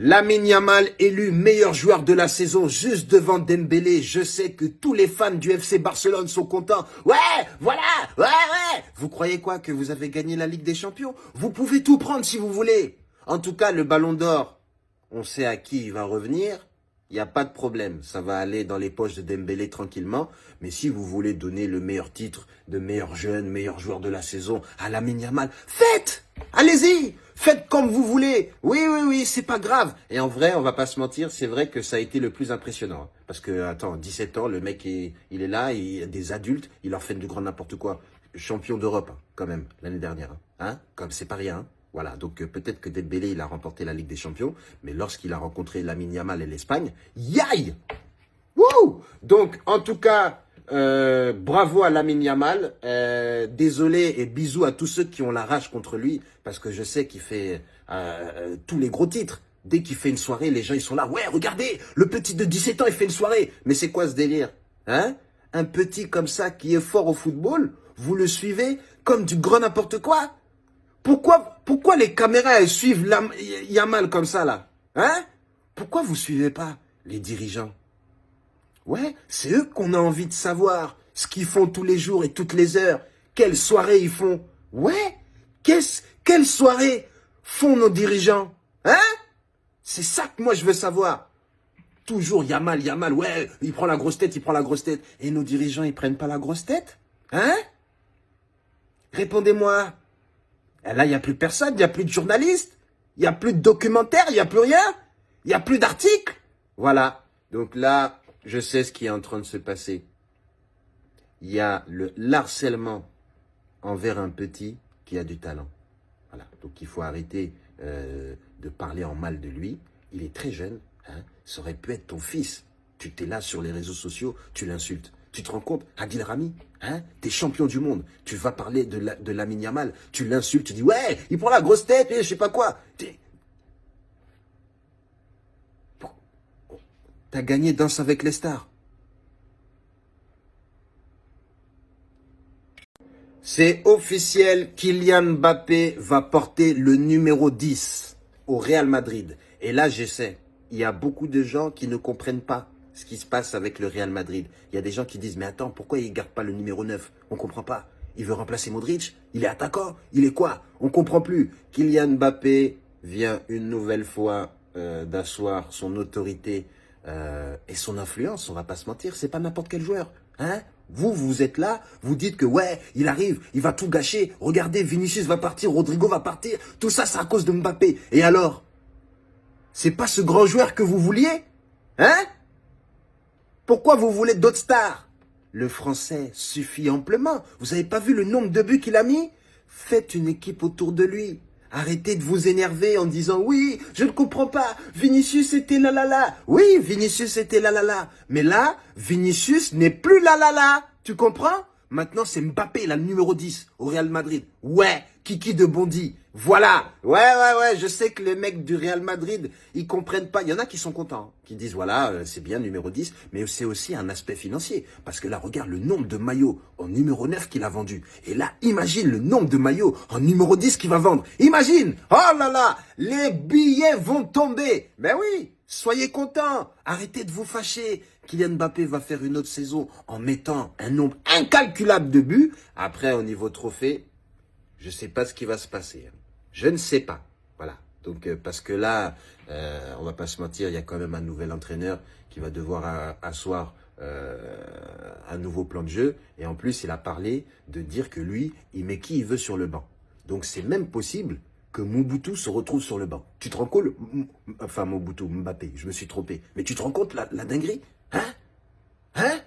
Lamine Yamal élu meilleur joueur de la saison juste devant Dembélé. Je sais que tous les fans du FC Barcelone sont contents. Ouais, voilà, ouais. Vous croyez quoi, que vous avez gagné la Ligue des Champions? Vous pouvez tout prendre si vous voulez. En tout cas, le Ballon d'Or, on sait à qui il va revenir. Il n'y a pas de problème. Ça va aller dans les poches de Dembélé tranquillement. Mais si vous voulez donner le meilleur titre de meilleur jeune, meilleur joueur de la saison à Lamine Yamal, faites! Allez-y! Faites comme vous voulez. Oui, c'est pas grave. Et en vrai, on va pas se mentir, c'est vrai que ça a été le plus impressionnant. Parce que, attends, 17 ans, le mec, il est là, il y a des adultes, il leur fait du grand n'importe quoi. Champion d'Europe, hein, quand même, l'année dernière. Hein? Comme c'est pas rien. Hein. Voilà, donc peut-être que Dembélé, il a remporté la Ligue des Champions, mais lorsqu'il a rencontré Lamine Yamal et l'Espagne, yaï! Wouh! Donc, en tout cas, bravo à Lamine Yamal. Désolé et bisous à tous ceux qui ont la rage contre lui, parce que je sais qu'il fait tous les gros titres. Dès qu'il fait une soirée, les gens ils sont là. Ouais, regardez, le petit de 17 ans, il fait une soirée. Mais c'est quoi ce délire? Hein? Un petit comme ça qui est fort au football, vous le suivez comme du grand n'importe quoi? Pourquoi les caméras elles suivent Yamal comme ça là? Hein? Pourquoi vous suivez pas les dirigeants? Ouais, c'est eux qu'on a envie de savoir. Ce qu'ils font tous les jours et toutes les heures. Quelles soirées ils font. Ouais, quelles soirées font nos dirigeants? Hein? C'est ça que moi je veux savoir. Toujours Yamal, ouais, il prend la grosse tête. Et nos dirigeants, ils prennent pas la grosse tête? Hein? Répondez-moi. Et là, il n'y a plus personne, il n'y a plus de journalistes, il n'y a plus de documentaires, il n'y a plus rien, il n'y a plus d'articles. Voilà. Donc là, je sais ce qui est en train de se passer. Il y a le harcèlement envers un petit qui a du talent. Voilà. Donc il faut arrêter de parler en mal de lui. Il est très jeune. Hein. Ça aurait pu être ton fils. Tu t'es là sur les réseaux sociaux, tu l'insultes. Tu te rends compte, Adil Rami, hein, t'es champion du monde. Tu vas parler de Lamine Yamal, tu l'insultes, tu dis ouais, il prend la grosse tête, et je sais pas quoi. T'as gagné Danse avec les stars. C'est officiel, Kylian Mbappé va porter le numéro 10 au Real Madrid. Et là, je sais, il y a beaucoup de gens qui ne comprennent pas ce qui se passe avec le Real Madrid. Il y a des gens qui disent, mais attends, pourquoi il ne garde pas le numéro 9? On ne comprend pas. Il veut remplacer Modric? Il est attaquant? Il est quoi? On ne comprend plus. Kylian Mbappé vient une nouvelle fois d'asseoir son autorité et son influence. On ne va pas se mentir, c'est pas n'importe quel joueur. Hein? Vous êtes là, vous dites que ouais, il arrive, il va tout gâcher. Regardez, Vinicius va partir, Rodrigo va partir. Tout ça, c'est à cause de Mbappé. Et alors? C'est pas ce grand joueur que vous vouliez? Hein? Pourquoi vous voulez d'autres stars? Le français suffit amplement. Vous n'avez pas vu le nombre de buts qu'il a mis? Faites une équipe autour de lui. Arrêtez de vous énerver en disant « Oui, je ne comprends pas, Vinicius était là là là. » Oui, Vinicius était là là là. Mais là, Vinicius n'est plus là là là. Tu comprends? Maintenant, c'est Mbappé, la numéro 10 au Real Madrid. Ouais, Kiki de Bondy. Voilà. Ouais. Je sais que les mecs du Real Madrid, ils comprennent pas. Il y en a qui sont contents, qui disent voilà, c'est bien numéro 10, mais c'est aussi un aspect financier. Parce que là, regarde le nombre de maillots en numéro 9 qu'il a vendu. Et là, imagine le nombre de maillots en numéro 10 qu'il va vendre. Imagine. Oh là là, les billets vont tomber. Ben oui, soyez contents. Arrêtez de vous fâcher. Kylian Mbappé va faire une autre saison en mettant un nombre incalculable de buts. Après, au niveau trophée, je ne sais pas ce qui va se passer. Je ne sais pas. Voilà. Donc, parce que là, on va pas se mentir, il y a quand même un nouvel entraîneur qui va devoir asseoir un nouveau plan de jeu. Et en plus, il a parlé de dire que lui, il met qui il veut sur le banc. Donc, c'est même possible que Mobutu se retrouve sur le banc. Tu te rends compte? Enfin, Mobutu, Mbappé, je me suis trompé. Mais tu te rends compte la dinguerie? Hein?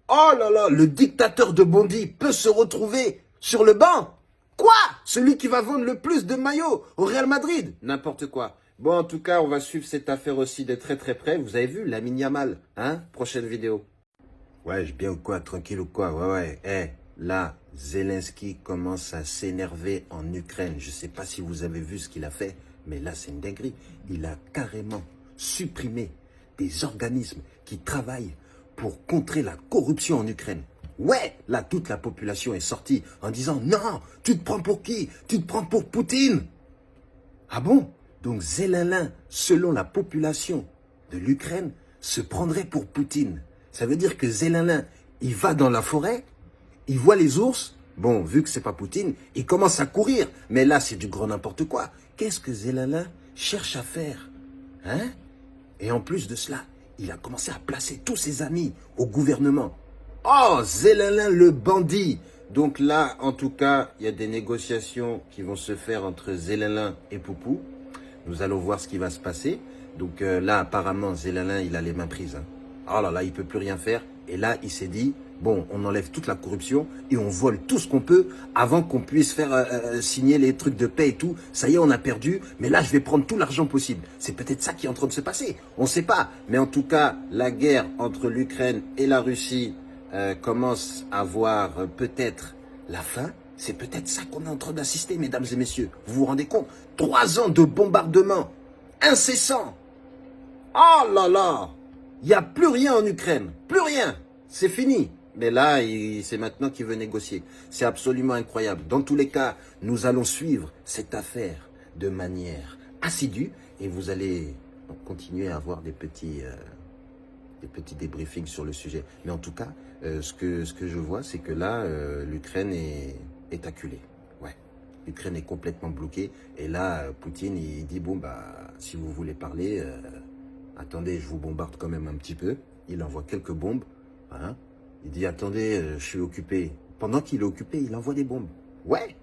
Oh là là, le dictateur de Bondy peut se retrouver sur le banc? Quoi? Celui qui va vendre le plus de maillots au Real Madrid? N'importe quoi. Bon, en tout cas, on va suivre cette affaire aussi de très très près. Vous avez vu, Lamine Yamal, hein? Prochaine vidéo. Ouais, bien ou quoi? Tranquille ou quoi? Ouais. Là, Zelensky commence à s'énerver en Ukraine. Je ne sais pas si vous avez vu ce qu'il a fait, mais là, c'est une dinguerie. Il a carrément supprimé des organismes qui travaillent pour contrer la corruption en Ukraine. Ouais, là, toute la population est sortie en disant « Non, tu te prends pour qui? Tu te prends pour Poutine ?» Ah bon? Donc Zelensky, selon la population de l'Ukraine, se prendrait pour Poutine. Ça veut dire que Zelensky, il va dans la forêt, il voit les ours. Bon, vu que c'est pas Poutine, il commence à courir. Mais là, c'est du grand n'importe quoi. Qu'est-ce que Zelensky cherche à faire? Hein? Et en plus de cela, il a commencé à placer tous ses amis au gouvernement. Oh, Zelensky le bandit! Donc là, en tout cas, il y a des négociations qui vont se faire entre Zelensky et Poupou. Nous allons voir ce qui va se passer. Donc là, apparemment, Zelensky, il a les mains prises. Hein. Oh là là, il ne peut plus rien faire. Et là, il s'est dit, bon, on enlève toute la corruption et on vole tout ce qu'on peut avant qu'on puisse faire signer les trucs de paix et tout. Ça y est, on a perdu, mais là, je vais prendre tout l'argent possible. C'est peut-être ça qui est en train de se passer. On ne sait pas. Mais en tout cas, la guerre entre l'Ukraine et la Russie commence à voir peut-être la fin. C'est peut-être ça qu'on est en train d'assister, mesdames et messieurs. Vous vous rendez compte? 3 ans de bombardement incessant. Oh là là! Il n'y a plus rien en Ukraine. Plus rien. C'est fini. Mais là, c'est maintenant qu'il veut négocier. C'est absolument incroyable. Dans tous les cas, nous allons suivre cette affaire de manière assidue. Et vous allez continuer à avoir des petits débriefings sur le sujet. Mais en tout cas, ce que je vois, c'est que là, l'Ukraine est acculée. Ouais. L'Ukraine est complètement bloquée. Et là, Poutine, il dit, bon, bah, si vous voulez parler, attendez, je vous bombarde quand même un petit peu. Il envoie quelques bombes. Hein. Il dit, attendez, je suis occupé. Pendant qu'il est occupé, il envoie des bombes. Ouais.